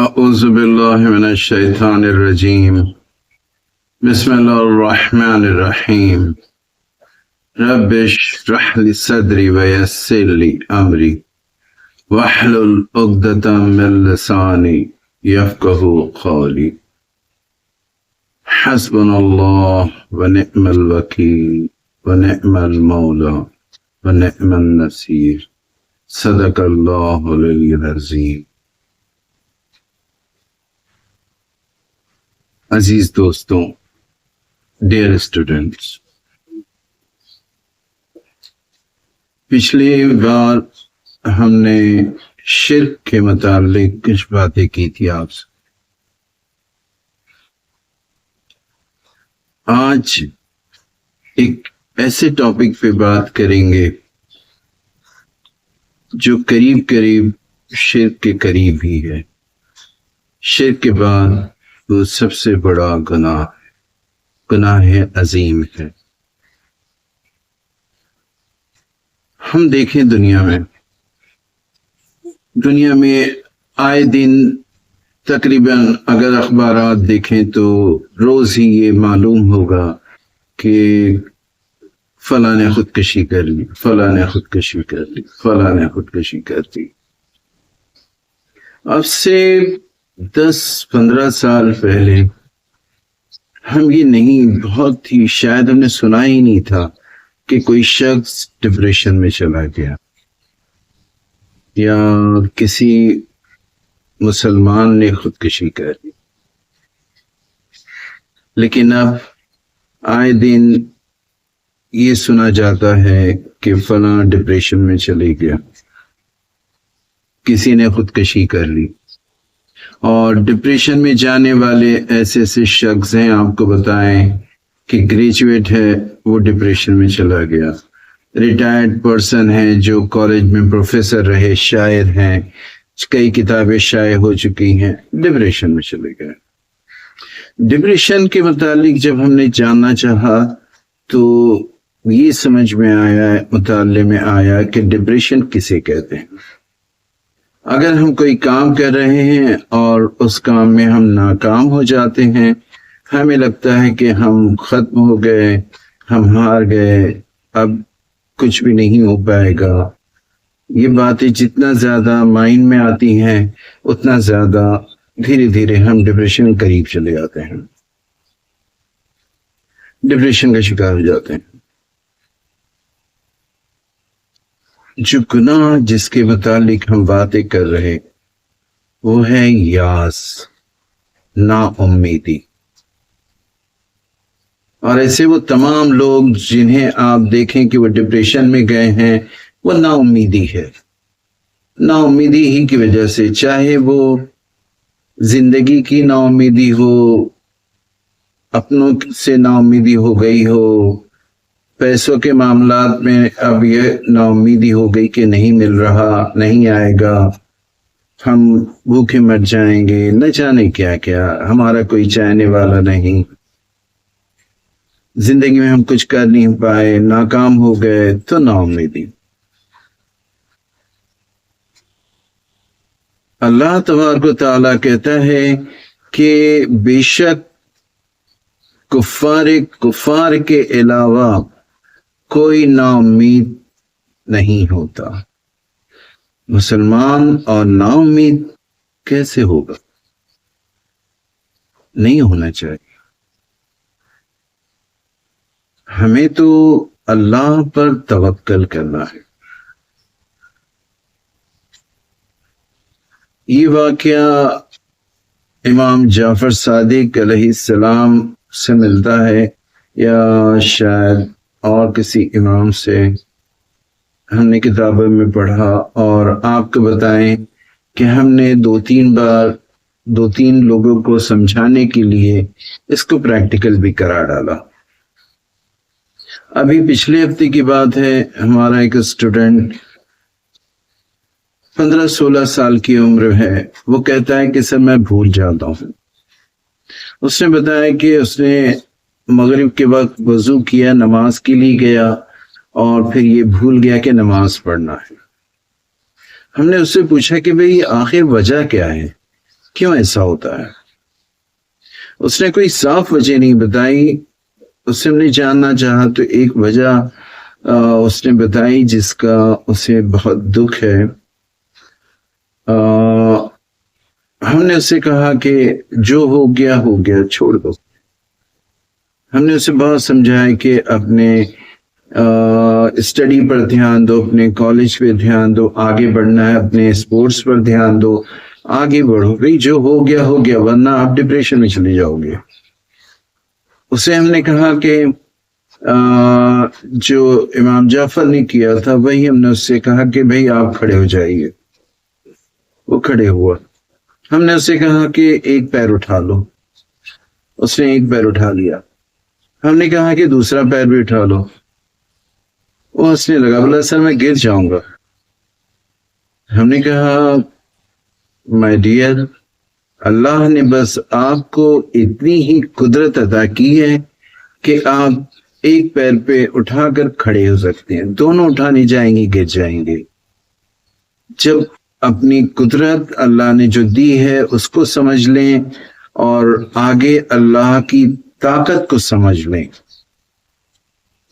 اعوذ باللہ من الشیطان الرجیم بسم اللہ الرحمن الرحیم رب اشرح لی صدری ویسر لی امری واحلل عقدۃ من لسانی یفقہوا قولی حسبنا اللہ ونعم الوکیل ونعم المولا ونعم النصیر صدق اللہ العلی العظیم۔ عزیز دوستوں، ڈیئر اسٹوڈنٹس، پچھلی بار ہم نے شرک کے متعلق کچھ باتیں کی تھی آپ سے۔ آج ایک ایسے ٹاپک پہ بات کریں گے جو قریب قریب شرک کے قریب ہی ہے۔ شرک کے بعد وہ سب سے بڑا گناہ عظیم ہے۔ ہم دیکھیں دنیا میں آئے دن تقریباً اگر اخبارات دیکھیں تو روز ہی یہ معلوم ہوگا کہ فلاں نے خودکشی کر لی، فلاں نے خودکشی کر لی، فلاں نے خودکشی کر لی۔ اب سے 10-15 سال پہلے ہم یہ نہیں، بہت ہی شاید ہم نے سنا ہی نہیں تھا کہ کوئی شخص ڈپریشن میں چلا گیا یا کسی مسلمان نے خودکشی کر لی۔ لیکن اب آئے دن یہ سنا جاتا ہے کہ فلاں ڈپریشن میں چلے گیا، کسی نے خودکشی کر لی۔ اور ڈپریشن میں جانے والے ایسے ایسے شخص ہیں، آپ کو بتائیں کہ گریجویٹ ہے وہ ڈپریشن میں چلا گیا، ریٹائرڈ پرسن ہے جو کالج میں پروفیسر رہے، شاعر ہیں، کئی کتابیں شائع ہو چکی ہیں، ڈپریشن میں چلے گئے۔ ڈپریشن کے متعلق جب ہم نے جاننا چاہا تو یہ سمجھ میں آیا، مطالعے میں آیا کہ ڈپریشن کسے کہتے ہیں۔ اگر ہم کوئی کام کر رہے ہیں اور اس کام میں ہم ناکام ہو جاتے ہیں، ہمیں لگتا ہے کہ ہم ختم ہو گئے، ہم ہار گئے، اب کچھ بھی نہیں ہو پائے گا۔ یہ باتیں جتنا زیادہ مائنڈ میں آتی ہیں اتنا زیادہ دھیرے دھیرے ہم ڈپریشن کے قریب چلے جاتے ہیں، ڈپریشن کا شکار ہو جاتے ہیں۔ جو گناہ جس کے متعلق ہم باتیں کر رہے وہ ہے یاس، نا امیدی۔ اور ایسے وہ تمام لوگ جنہیں آپ دیکھیں کہ وہ ڈپریشن میں گئے ہیں، وہ نا امیدی ہے۔ نا امیدی ہی کی وجہ سے، چاہے وہ زندگی کی نا امیدی ہو، اپنوں سے نا امیدی ہو گئی ہو، پیسوں کے معاملات میں اب یہ نا امیدی ہو گئی کہ نہیں مل رہا، نہیں آئے گا، ہم بھوکے مر جائیں گے، نہ جانے کیا کیا، ہمارا کوئی چاہنے والا نہیں، زندگی میں ہم کچھ کر نہیں پائے، ناکام ہو گئے، تو نا امیدی۔ اللہ تبارک و تعالیٰ کہتا ہے کہ بے شک کفار کے علاوہ کوئی نا امید نہیں ہوتا۔ مسلمان اور نا امید کیسے ہوگا؟ نہیں ہونا چاہیے۔ ہمیں تو اللہ پر توکل کرنا ہے۔ یہ واقعہ امام جعفر صادق علیہ السلام سے ملتا ہے، یا شاید اور کسی امام سے ہم نے کتابوں میں پڑھا، اور آپ کو بتائیں کہ ہم نے دو تین لوگوں کو سمجھانے کے لیے اس کو پریکٹیکل بھی کرا ڈالا۔ ابھی پچھلے ہفتے کی بات ہے، ہمارا ایک اسٹوڈنٹ 15-16 سال کی عمر ہے، وہ کہتا ہے کہ سر میں بھول جاتا ہوں۔ اس نے بتایا کہ اس نے مغرب کے وقت وضو کیا، نماز کے لیے گیا، اور پھر یہ بھول گیا کہ نماز پڑھنا ہے۔ ہم نے اس سے پوچھا کہ بھئی آخر وجہ کیا ہے؟ کیوں ایسا ہوتا ہے؟ اس نے کوئی صاف وجہ نہیں بتائی. اس سے ہم نے جاننا چاہا تو ایک وجہ اس نے بتائی جس کا اسے بہت دکھ ہے. ہم نے اسے کہا کہ جو ہو گیا ہو گیا، چھوڑ دو. ہم نے اسے بہت سمجھایا کہ اپنے اسٹڈی پر دھیان دو، اپنے کالج پہ دھیان دو، آگے بڑھنا ہے، اپنے اسپورٹس پر دھیان دو، آگے بڑھو. بھائی جو ہو گیا ہو گیا، ورنہ آپ ڈپریشن میں چلے جاؤ گے. اسے ہم نے کہا کہ جو امام جعفر نے کیا تھا وہی ہم نے اس سے کہا کہ بھائی آپ کھڑے ہو جائیے. وہ کھڑے ہوا. ہم نے اسے کہا کہ ایک پیر اٹھا لو. اس نے ایک پیر اٹھا لیا. ہم نے کہا کہ دوسرا پیر بھی اٹھا لو. وہ ہنسنے لگا، بولا سر میں گر جاؤں گا. ہم نے کہا مائی ڈیئر، اللہ نے بس آپ کو اتنی ہی قدرت عطا کی ہے کہ آپ ایک پیر پہ اٹھا کر کھڑے ہو سکتے ہیں. دونوں اٹھانے جائیں گے گر جائیں گے. جب اپنی قدرت اللہ نے جو دی ہے اس کو سمجھ لیں اور آگے اللہ کی طاقت کو سمجھ لیں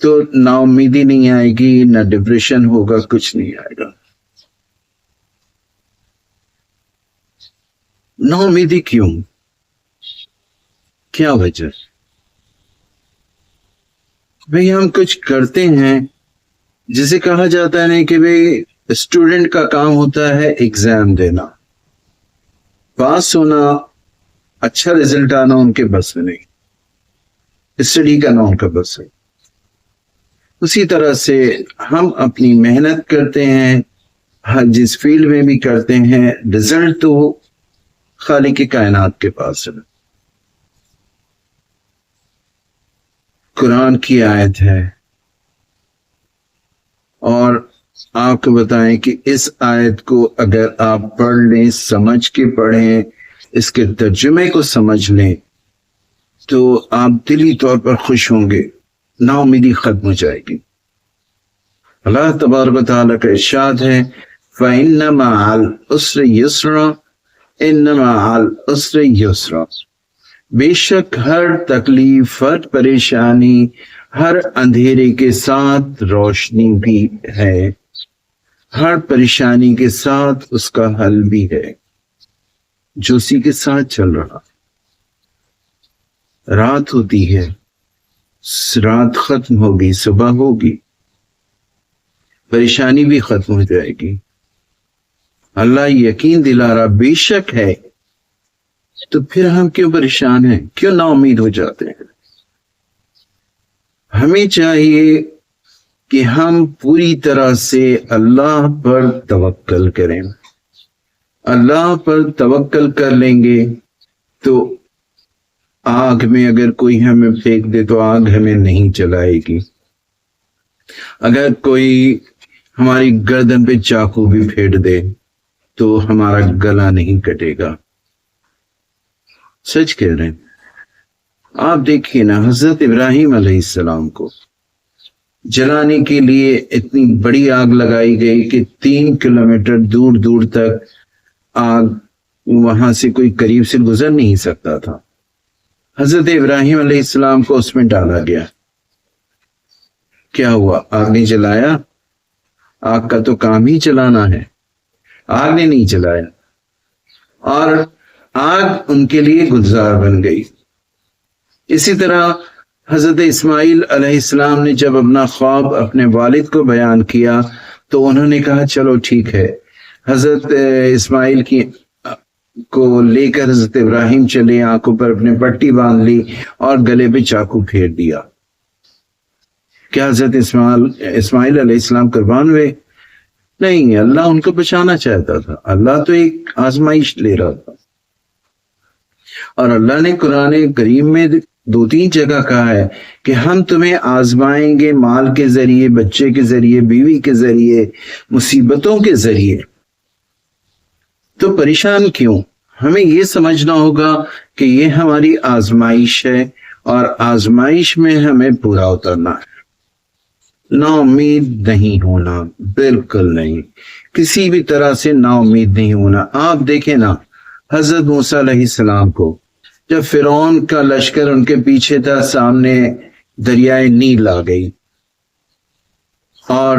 تو نا امیدی نہیں آئے گی، نہ ڈپریشن ہوگا، کچھ نہیں آئے گا. نا امیدی کیوں؟ کیا وجہ؟ بھئی ہم کچھ کرتے ہیں جسے کہا جاتا ہے نہیں کہ بھئی اسٹوڈنٹ کا کام ہوتا ہے ایگزام دینا، پاس ہونا، اچھا رزلٹ آنا ان کے بس میں نہیں، اسٹڈی کرنا ان کا بس ہے. اسی طرح سے ہم اپنی محنت کرتے ہیں، ہر جس فیلڈ میں بھی کرتے ہیں، رزلٹ تو خالق کائنات کے پاس ہے. قرآن کی آیت ہے اور آپ کو بتائیں کہ اس آیت کو اگر آپ پڑھ لیں، سمجھ کے پڑھیں، اس کے ترجمے کو سمجھ لیں تو آپ دلی طور پر خوش ہوں گے، نا امیدی ختم ہو جائے گی. اللہ تبارک و تعالیٰ کا ارشاد ہے فَإِنَّ مَعَ الْعُسْرِ يُسْرًا إِنَّ مَعَ الْعُسْرِ يُسْرًا. بے شک ہر تکلیف، ہر پریشانی، ہر اندھیرے کے ساتھ روشنی بھی ہے، ہر پریشانی کے ساتھ اس کا حل بھی ہے جو اسی کے ساتھ چل رہا. رات ہوتی ہے، رات ختم ہوگی، صبح ہوگی، پریشانی بھی ختم ہو جائے گی. اللہ یقین دلا رہا بے شک ہے، تو پھر ہم کیوں پریشان ہیں، کیوں نا امید ہو جاتے ہیں؟ ہمیں چاہیے کہ ہم پوری طرح سے اللہ پر توکل کریں. اللہ پر توکل کر لیں گے تو آگ میں اگر کوئی ہمیں پھینک دے تو آگ ہمیں نہیں جلائے گی. اگر کوئی ہماری گردن پہ چاقو بھی پھیٹ دے تو ہمارا گلا نہیں کٹے گا. سچ کہہ رہے ہیں. آپ دیکھیے نا، حضرت ابراہیم علیہ السلام کو جلانے کے لیے اتنی بڑی آگ لگائی گئی کہ 3 کلومیٹر دور دور تک آگ، وہاں سے کوئی قریب سے گزر نہیں سکتا تھا. حضرت ابراہیم علیہ السلام کو اس میں ڈالا گیا. کیا ہوا؟ آگ نے جلایا؟ آگ کا تو کام ہی چلانا ہے، آگ نے نہیں چلایا اور آگ ان کے لیے گلزار بن گئی. اسی طرح حضرت اسماعیل علیہ السلام نے جب اپنا خواب اپنے والد کو بیان کیا تو انہوں نے کہا چلو ٹھیک ہے. حضرت اسماعیل کو لے کر حضرت ابراہیم چلے، آنکھوں پر اپنے پٹی باندھ لی اور گلے پہ چاقو پھیر دیا. کیا حضرت اسماعیل علیہ السلام قربان ہوئے؟ نہیں، اللہ ان کو بچانا چاہتا تھا. اللہ تو ایک آزمائش لے رہا تھا. اور اللہ نے قرآن کریم میں 2-3 جگہ کہا ہے کہ ہم تمہیں آزمائیں گے، مال کے ذریعے، بچے کے ذریعے، بیوی کے ذریعے، مصیبتوں کے ذریعے. تو پریشان کیوں؟ ہمیں یہ سمجھنا ہوگا کہ یہ ہماری آزمائش ہے اور آزمائش میں ہمیں پورا اترنا ہے. نا امید نہیں ہونا، بالکل نہیں، کسی بھی طرح سے نا امید نہیں ہونا. آپ دیکھیں نا، حضرت موسیٰ علیہ السلام کو، جب فرعون کا لشکر ان کے پیچھے تھا، سامنے دریائے نیل آ گئی، اور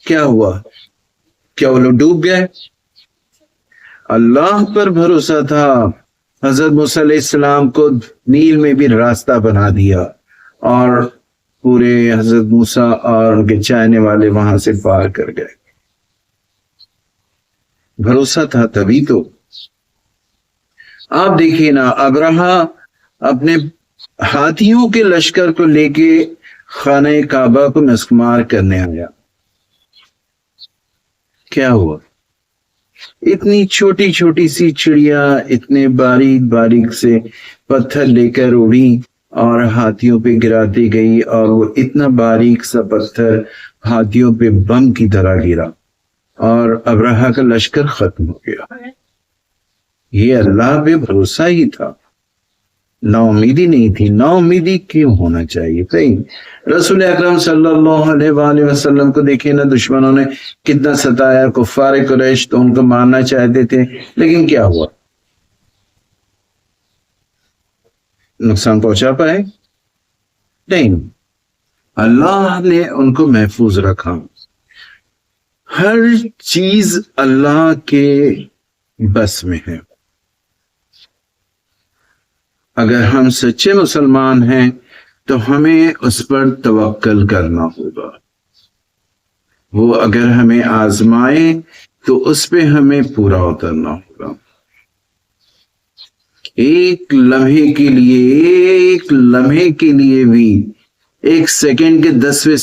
کیا ہوا؟ کیا وہ لوگ ڈوب گئے؟ اللہ پر بھروسہ تھا، حضرت موسیٰ علیہ السلام کو نیل میں بھی راستہ بنا دیا، اور پورے حضرت موسیٰ اور ان کے چاہنے والے وہاں سے پار کر گئے۔ بھروسہ تھا تبھی تو۔ آپ دیکھیے نا، ابرہہ اپنے ہاتھیوں کے لشکر کو لے کے خانہ کعبہ کو نسکمار کرنے آیا، کیا ہوا؟ اتنی چھوٹی چھوٹی سی چڑیا اتنے باریک باریک سے پتھر لے کر اڑی اور ہاتھیوں پہ گراتی گئی، اور وہ اتنا باریک سا پتھر ہاتھیوں پہ بم کی طرح گرا، اور ابرہہ کا لشکر ختم ہو گیا۔ یہ اللہ پہ بھروسہ ہی تھا، نا امیدی نہیں تھی۔ نا امیدی کیوں ہونا چاہیے؟ صحیح، رسول اکرم صلی اللہ علیہ وآلہ وسلم کو دیکھیں نا، دشمنوں نے کتنا ستایا، کفار قریش تو ان کو مارنا چاہتے تھے، لیکن کیا ہوا؟ نقصان پہنچا پائے؟ نہیں، اللہ نے ان کو محفوظ رکھا۔ ہر چیز اللہ کے بس میں ہے۔ اگر ہم سچے مسلمان ہیں تو ہمیں اس پر توکل کرنا ہوگا۔ وہ اگر ہمیں آزمائے تو اس پہ ہمیں پورا اترنا ہوگا۔ ایک لمحے کے لیے بھی، ایک سیکنڈ کے 10ویں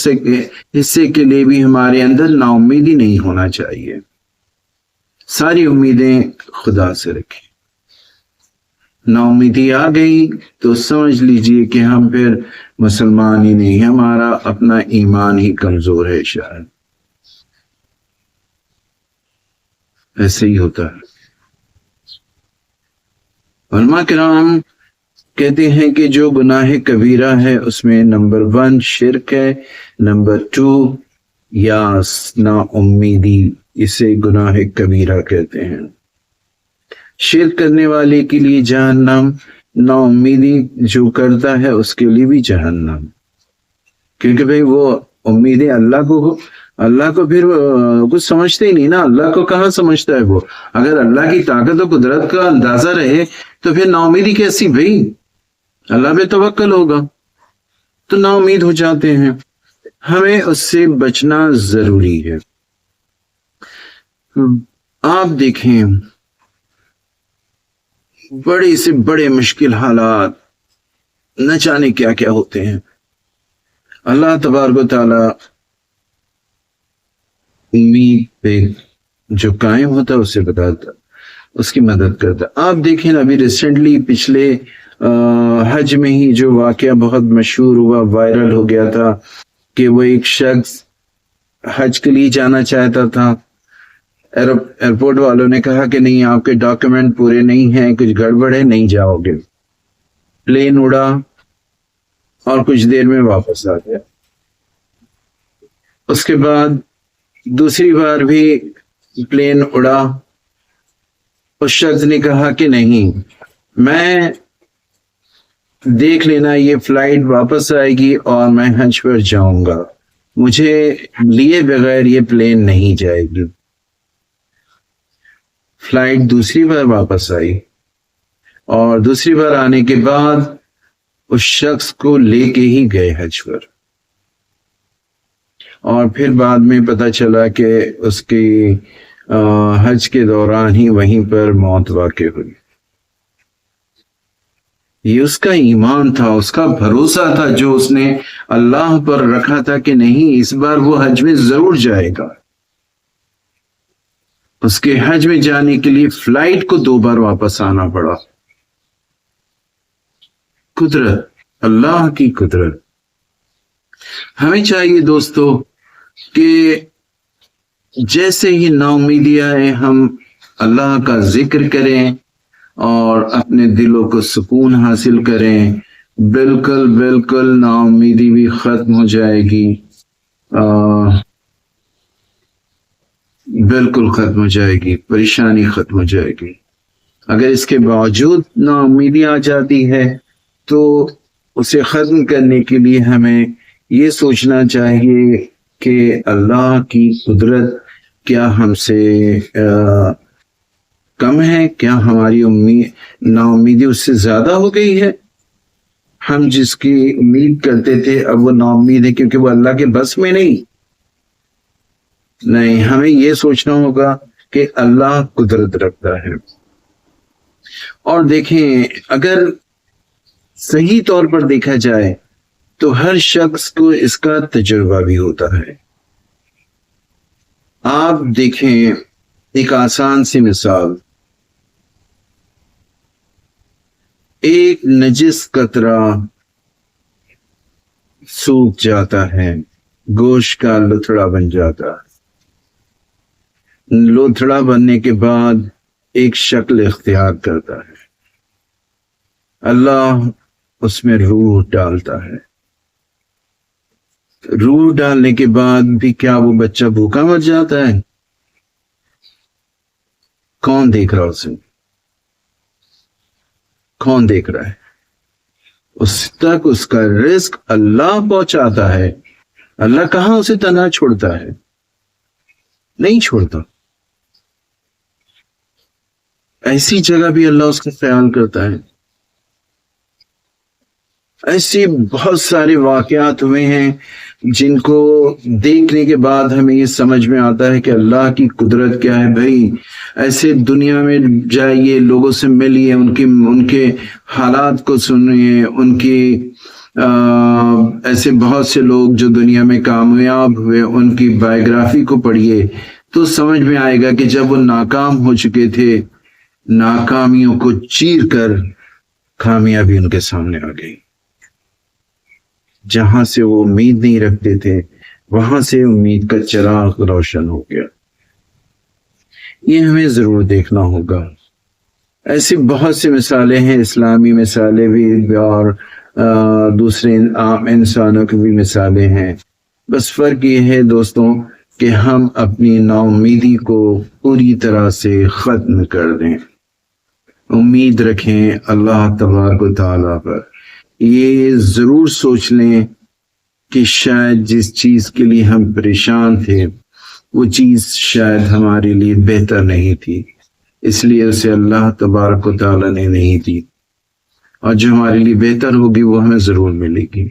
حصے کے لیے بھی ہمارے اندر نا امیدی نہیں ہونا چاہیے۔ ساری امیدیں خدا سے رکھیں۔ نا امیدی آ گئی تو سمجھ لیجئے کہ ہم پھر مسلمان ہی نہیں، ہمارا اپنا ایمان ہی کمزور ہے، شاید ایسے ہی ہوتا ہے۔ علماء کرام کہتے ہیں کہ جو گناہ کبیرہ ہے اس میں نمبر 1 شرک ہے، نمبر 2 یاس، نا امیدی، اسے گناہ کبیرہ کہتے ہیں۔ شرک کرنے والے کے لیے جہنم، نا امیدی جو کرتا ہے اس کے لیے بھی جہنم، کیونکہ بھئی وہ امیدیں اللہ کو پھر کچھ سمجھتے ہی نہیں نا۔ اللہ کو کہاں سمجھتا ہے وہ؟ اگر اللہ کی طاقت و قدرت کا اندازہ رہے تو پھر نا امیدی کیسی؟ بھئی اللہ پہ توکل ہوگا تو نا امید ہو جاتے ہیں۔ ہمیں اس سے بچنا ضروری ہے۔ آپ دیکھیں، بڑے سے بڑے مشکل حالات نہ جانے کیا کیا ہوتے ہیں، اللہ تبارک و تعالی امید پہ جو قائم ہوتا ہے اسے بتاتا، اس کی مدد کرتا۔ آپ دیکھیں ابھی ریسنٹلی پچھلے حج میں ہی جو واقعہ بہت مشہور ہوا، وائرل ہو گیا تھا، کہ وہ ایک شخص حج کے لیے جانا چاہتا تھا، ایئرپورٹ والوں نے کہا کہ نہیں، آپ کے ڈاکیومنٹ پورے نہیں ہیں، کچھ گڑبڑ ہے، نہیں جاؤ گے۔ پلین اڑا اور کچھ دیر میں واپس آ گیا۔ اس کے بعد دوسری بار بھی پلین اڑا، اس شخص نے کہا کہ نہیں، میں دیکھ لینا یہ فلائٹ واپس آئے گی اور میں حج پر جاؤں گا، مجھے لیے بغیر یہ پلین نہیں جائے گی۔ فلائٹ دوسری بار واپس آئی، اور دوسری بار آنے کے بعد اس شخص کو لے کے ہی گئے حج پر، اور پھر بعد میں پتہ چلا کہ اس کی حج کے دوران ہی وہیں پر موت واقع ہوئی۔ یہ اس کا ایمان تھا، اس کا بھروسہ تھا جو اس نے اللہ پر رکھا تھا کہ نہیں، اس بار وہ حج میں ضرور جائے گا۔ اس کے حج میں جانے کے لیے فلائٹ کو 2 بار واپس آنا پڑا۔ قدرت، اللہ کی قدرت۔ ہمیں چاہیے دوستو کہ جیسے ہی نا امیدی آئے ہم اللہ کا ذکر کریں اور اپنے دلوں کو سکون حاصل کریں۔ بالکل نا امیدی بھی ختم ہو جائے گی، بالکل ختم ہو جائے گی، پریشانی ختم ہو جائے گی۔ اگر اس کے باوجود نا امیدی آ جاتی ہے تو اسے ختم کرنے کے لیے ہمیں یہ سوچنا چاہیے کہ اللہ کی قدرت کیا ہم سے کم ہے، کیا ہماری نا امیدی اس سے زیادہ ہو گئی ہے؟ ہم جس کی امید کرتے تھے اب وہ نا امید ہے کیونکہ وہ اللہ کے بس میں نہیں، ہمیں یہ سوچنا ہوگا کہ اللہ قدرت رکھتا ہے۔ اور دیکھیں، اگر صحیح طور پر دیکھا جائے تو ہر شخص کو اس کا تجربہ بھی ہوتا ہے۔ آپ دیکھیں ایک آسان سی مثال، ایک نجس قطرہ سوکھ جاتا ہے، گوشت کا لتھڑا بن جاتا ہے، لتھڑا بننے کے بعد ایک شکل اختیار کرتا ہے، اللہ اس میں روح ڈالتا ہے، روح ڈالنے کے بعد بھی کیا وہ بچہ بھوکا مر جاتا ہے؟ کون دیکھ رہا اسے؟ کون دیکھ رہا ہے؟ اس تک اس کا رزق اللہ پہنچاتا ہے۔ اللہ کہاں اسے تنہا چھوڑتا ہے؟ نہیں چھوڑتا۔ ایسی جگہ بھی اللہ اس کا خیال کرتا ہے۔ ایسی بہت سارے واقعات ہوئے ہیں جن کو دیکھنے کے بعد ہمیں یہ سمجھ میں آتا ہے کہ اللہ کی قدرت کیا ہے۔ بھائی ایسے دنیا میں جائیے، لوگوں سے ملیے، ان کے حالات کو سنیے، ان کی ایسے بہت سے لوگ جو دنیا میں کامیاب ہوئے ان کی بایوگرافی کو پڑھیے تو سمجھ میں آئے گا کہ جب وہ ناکام ہو چکے تھے، ناکامیوں کو چیر کر کامیابی ان کے سامنے آ گئی۔ جہاں سے وہ امید نہیں رکھتے تھے وہاں سے امید کا چراغ روشن ہو گیا۔ یہ ہمیں ضرور دیکھنا ہوگا۔ ایسی بہت سی مثالیں ہیں، اسلامی مثالیں بھی اور دوسرے عام انسانوں کی بھی مثالیں ہیں۔ بس فرق یہ ہے دوستوں کہ ہم اپنی نا امیدی کو پوری طرح سے ختم کر دیں، امید رکھیں اللہ تبارک و تعالیٰ پر۔ یہ ضرور سوچ لیں کہ شاید جس چیز کے لیے ہم پریشان تھے وہ چیز شاید ہمارے لیے بہتر نہیں تھی، اس لیے اسے اللہ تبارک و تعالیٰ نے نہیں دی، اور جو ہمارے لیے بہتر ہوگی وہ ہمیں ضرور ملے گی۔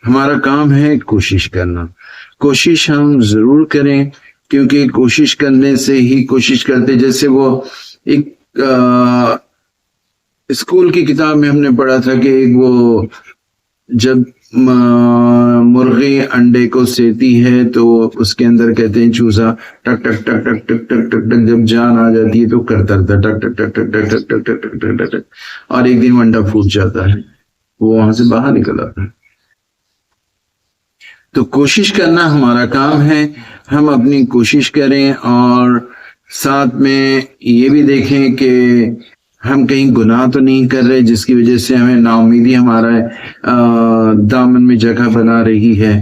ہمارا کام ہے کوشش کرنا، کوشش ہم ضرور کریں، کیونکہ کوشش کرنے سے ہی کوشش کرتے، جیسے وہ ایک اسکول کی کتاب میں ہم نے پڑھا تھا کہ وہ جب مرغی انڈے کو سیتی ہے تو اس کے اندر کہتے ہیں چوزا ٹک ٹک ٹک ٹک ٹک ٹک ٹک ٹک، جب جان آ جاتی ہے تو کرتا رہتا ٹک ٹک ٹک ٹک ٹک ٹک ٹک ٹک ٹک ٹک ٹک، اور ایک دن انڈا پھوٹ جاتا ہے، وہ وہاں سے باہر نکل آتا ہے۔ تو کوشش کرنا ہمارا کام ہے، ہم اپنی کوشش کریں، اور ساتھ میں یہ بھی دیکھیں کہ ہم کہیں گناہ تو نہیں کر رہے جس کی وجہ سے ہمیں نا امیدی ہمارا دامن میں جگہ بنا رہی ہے۔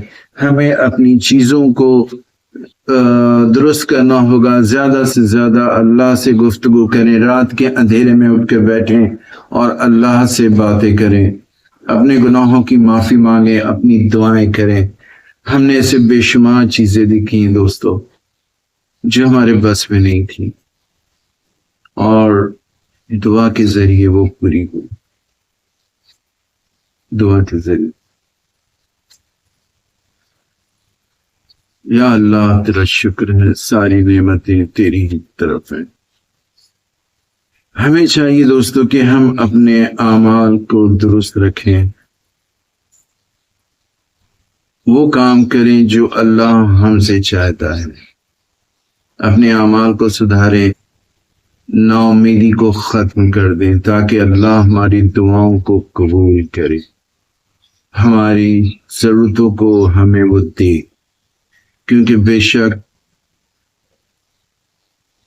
ہمیں اپنی چیزوں کو درست کرنا ہوگا، زیادہ سے زیادہ اللہ سے گفتگو کریں، رات کے اندھیرے میں اٹھ کے بیٹھیں اور اللہ سے باتیں کریں، اپنے گناہوں کی معافی مانگیں، اپنی دعائیں کریں۔ ہم نے ایسے بے شمار چیزیں دیکھی ہیں دوستو جو ہمارے بس میں نہیں تھی، اور دعا کے ذریعے وہ پوری ہوئی، دعا کے ذریعے۔ یا اللہ تیرا شکر ہے، ساری نعمتیں تیری ہی طرف ہیں۔ ہمیں چاہیے دوستو کہ ہم اپنے اعمال کو درست رکھیں، وہ کام کریں جو اللہ ہم سے چاہتا ہے، اپنے اعمال کو سدھاریں، نا امیدی کو ختم کر دیں تاکہ اللہ ہماری دعاؤں کو قبول کرے، ہماری ضرورتوں کو ہمیں وہ دے۔ کیونکہ بے شک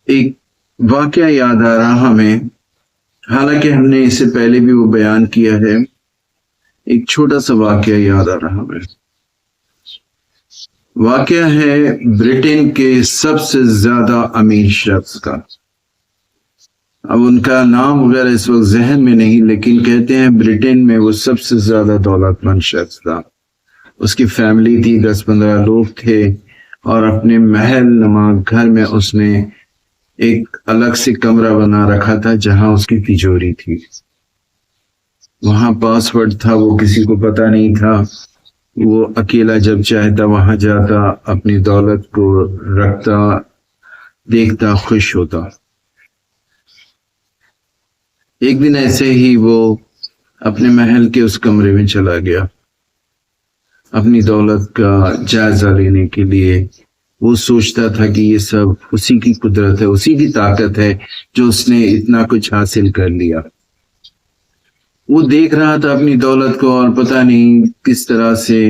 ایک واقعہ یاد آ رہا ہمیں، حالانکہ ہم نے اس سے پہلے بھی وہ بیان کیا ہے، ایک چھوٹا سا واقعہ یاد آ رہا ہمیں۔ واقعہ ہے برٹن کے سب سے زیادہ امیر شخص کا۔ اب ان کا نام وغیرہ اس وقت ذہن میں نہیں، لیکن کہتے ہیں برٹن میں وہ سب سے زیادہ دولت مند شخص تھا. اس کی فیملی تھی، 10-15 لوگ تھے، اور اپنے محل نما گھر میں اس نے ایک الگ سے کمرہ بنا رکھا تھا جہاں اس کی تجوری تھی. وہاں پاس ورڈ تھا، وہ کسی کو پتہ نہیں تھا. وہ اکیلا جب چاہتا وہاں جاتا، اپنی دولت کو رکھتا، دیکھتا، خوش ہوتا. ایک دن ایسے ہی وہ اپنے محل کے اس کمرے میں چلا گیا اپنی دولت کا جائزہ لینے کے لیے. وہ سوچتا تھا کہ یہ سب اسی کی قدرت ہے، اسی کی طاقت ہے جو اس نے اتنا کچھ حاصل کر لیا. وہ دیکھ رہا تھا اپنی دولت کو، اور پتہ نہیں کس طرح سے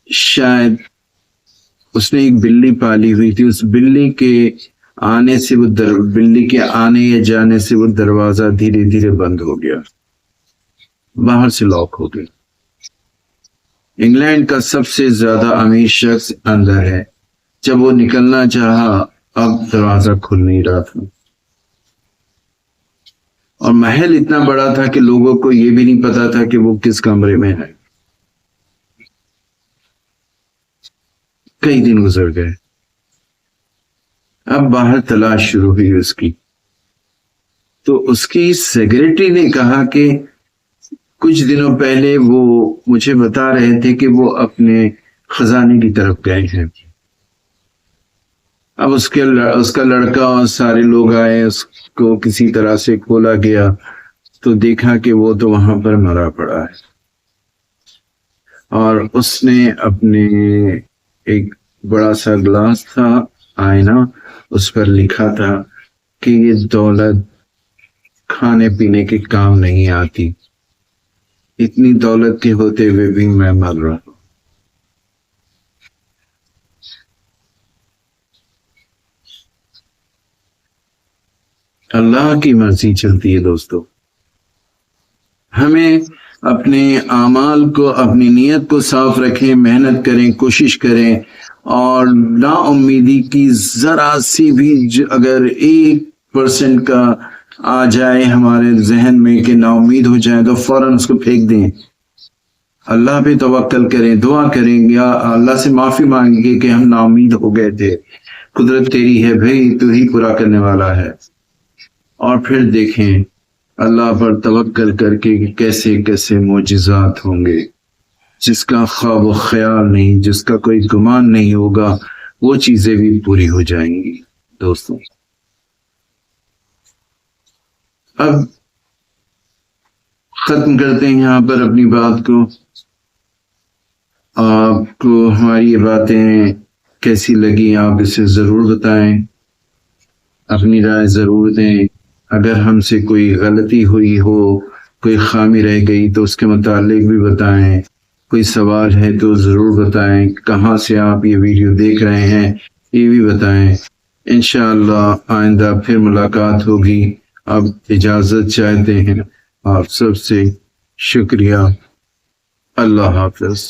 شاید اس نے ایک بلی پالی ہوئی تھی. اس بلی کے آنے سے بلی کے آنے یا جانے سے وہ دروازہ دھیرے دھیرے بند ہو گیا، باہر سے لاک ہو گیا. انگلینڈ کا سب سے زیادہ امیر شخص اندر ہے. جب وہ نکلنا چاہا، اب دروازہ کھل نہیں رہا تھا، اور محل اتنا بڑا تھا کہ لوگوں کو یہ بھی نہیں پتا تھا کہ وہ کس کمرے میں ہے. کئی دن گزر گئے. اب باہر تلاش شروع ہوئی اس کی. تو اس کی سیکریٹری نے کہا کہ کچھ دنوں پہلے وہ مجھے بتا رہے تھے کہ وہ اپنے خزانے کی طرف گئے ہیں. اب اس کا لڑکا اور سارے لوگ آئے، اس کو کسی طرح سے کھولا گیا تو دیکھا کہ وہ تو وہاں پر مرا پڑا ہے، اور اس نے اپنے ایک بڑا سا گلاس تھا، آئینہ، اس پر لکھا تھا کہ یہ دولت کھانے پینے کے کام نہیں آتی، اتنی دولت کے ہوتے ہوئے بھی میں مر رہا ہوں. اللہ کی مرضی چلتی ہے دوستو. ہمیں اپنے اعمال کو، اپنی نیت کو صاف رکھیں، محنت کریں، کوشش کریں، اور نا امیدی کی ذرا سی بھی اگر 1% کا آ جائے ہمارے ذہن میں کہ نا امید ہو جائے تو فوراً اس کو پھینک دیں. اللہ پہ توکل کریں، دعا کریں، یا اللہ سے معافی مانگیں کہ ہم نا امید ہو گئے تھے، قدرت تیری ہے بھائی، تو ہی پورا کرنے والا ہے. اور پھر دیکھیں اللہ پر توکل کر کے کہ کیسے کیسے معجزات ہوں گے. جس کا خواب و خیال نہیں، جس کا کوئی گمان نہیں ہوگا، وہ چیزیں بھی پوری ہو جائیں گی. دوستوں، اب ختم کرتے ہیں یہاں پر اپنی بات کو. آپ کو ہماری یہ باتیں کیسی لگی آپ اسے ضرور بتائیں، اپنی رائے ضرور دیں. اگر ہم سے کوئی غلطی ہوئی ہو، کوئی خامی رہ گئی تو اس کے متعلق بھی بتائیں. کوئی سوال ہے تو ضرور بتائیں. کہاں سے آپ یہ ویڈیو دیکھ رہے ہیں یہ بھی بتائیں. انشاءاللہ آئندہ پھر ملاقات ہوگی. اب اجازت چاہتے ہیں آپ سب سے. شکریہ. اللہ حافظ.